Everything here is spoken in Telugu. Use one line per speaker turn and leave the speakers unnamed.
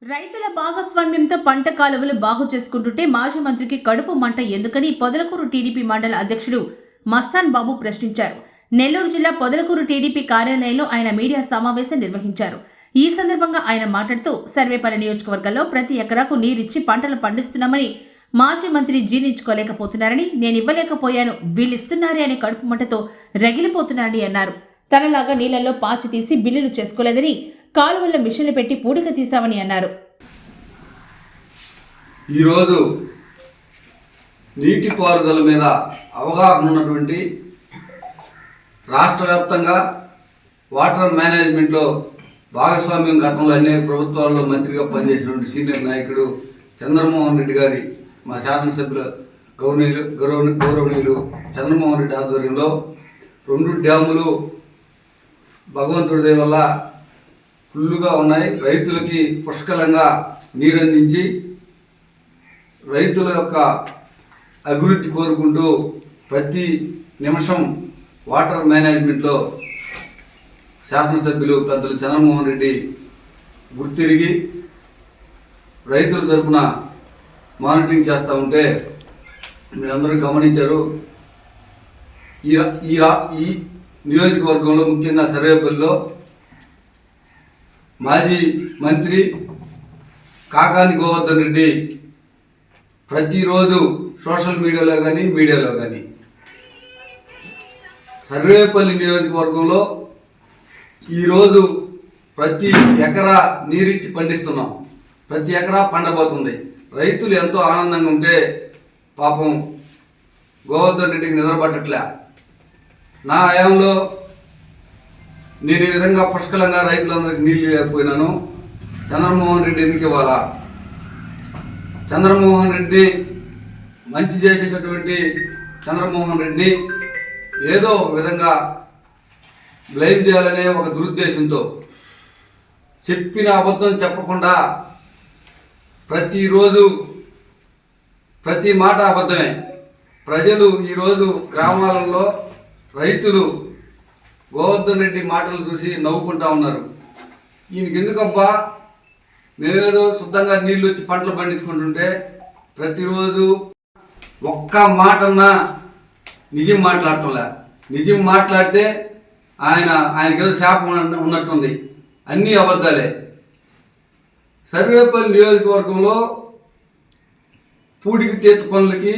రైతుల భాగస్వామ్యంతో పంట కాలువలు బాగు చేసుకుంటుంటే మాజీ మంత్రికి కడుపు మంట ఎందుకని పొదలకూరు టీడీపీ మండల అధ్యక్షుడు మస్తాన్ బాబు ప్రశ్నించారు. నెల్లూరు జిల్లా పొదలకూరు టీడీపీ కార్యాలయంలో ఆయన మీడియా సమావేశం నిర్వహించారు. ఈ సందర్భంగా ఆయన మాట్లాడుతూ సర్వేపల్లి నియోజకవర్గంలో ప్రతి ఎకరాకు నీరిచ్చి పంటలు పండిస్తున్నామని మాజీ మంత్రి జీర్ణించుకోలేకపోతున్నారని, నేనివ్వలేకపోయాను, వీళ్ళిస్తున్నారే అనే కడుపు మంటతో రగిలిపోతున్నారని అన్నారు. తనలాగా నీళ్లలో పాచి తీసి బిల్లులు చేసుకోలేదని, కాలువల్లో మిషన్లు పెట్టి పూడిక తీశామని అన్నారు.
ఈరోజు నీటిపారుదల మీద అవగాహన ఉన్నటువంటి రాష్ట్ర వ్యాప్తంగా వాటర్ మేనేజ్మెంట్లో భాగస్వామ్యం గతంలో అనేక ప్రభుత్వాల్లో మంత్రిగా పనిచేసినటువంటి సీనియర్ నాయకుడు చంద్రమోహన్ రెడ్డి గారి, మా శాసనసభ్యుల గౌరవనీయులు చంద్రమోహన్ రెడ్డి ఆధ్వర్యంలో 2 డ్యాములు భగవంతుడి దయ వల్ల ఫుల్లుగా ఉన్నాయి. రైతులకి పుష్కలంగా నీరందించి రైతుల యొక్క అభివృద్ధి కోరుకుంటూ ప్రతి నిమిషం వాటర్ మేనేజ్మెంట్లో శాసనసభ్యులు పెద్దలు చంద్రమోహన్ రెడ్డి గుర్తిరిగి రైతుల తరఫున మానిటరింగ్ చేస్తూ ఉంటే మీరందరూ గమనించారు. ఈ నియోజకవర్గంలో ముఖ్యంగా సర్వేపల్లిలో మాజీ మంత్రి కాకాని గోవర్ధన్ రెడ్డి ప్రతిరోజు సోషల్ మీడియాలో కానీ సర్వేపల్లి నియోజకవర్గంలో ఈరోజు ప్రతి ఎకరా నీరిచ్చి పండిస్తున్నాం, ప్రతి ఎకరా పండబోతుంది. రైతులు ఎంతో ఆనందంగా ఉంటే పాపం గోవర్ధన్ రెడ్డికి నిద్రపట్టట్లే. నా హయాంలో నేను ఈ విధంగా పుష్కలంగా రైతులందరికీ నీళ్ళు లేకపోయినాను. చంద్రమోహన్ రెడ్డి ఎందుకు ఇవ్వాలా? చంద్రమోహన్ రెడ్డి మంచి చేసేటటువంటి చంద్రమోహన్ రెడ్డి ఏదో ఒక విధంగా బ్లేమ్ చేయాలనే ఒక దురుద్దేశంతో చెప్పిన అబద్ధం చెప్పకుండా ప్రతిరోజు ప్రతి మాట అబద్ధమే. ప్రజలు ఈరోజు గ్రామాలలో రైతులు గోవర్ధన్ రెడ్డి మాటలు చూసి నవ్వుకుంటా ఉన్నారు. ఈయనకి ఎందుకబ్బా, మేమేదో శుద్ధంగా నీళ్ళు వచ్చి పంటలు పండించుకుంటుంటే ప్రతిరోజు ఒక్క మాటన్నా నిజం మాట్లాడటంలే. నిజం మాట్లాడితే ఆయనకేదో శాపం ఉన్నట్టుంది. అన్నీ అబద్ధాలే. సర్వేపల్లి నియోజకవర్గంలో పూడికి తీత పనులకి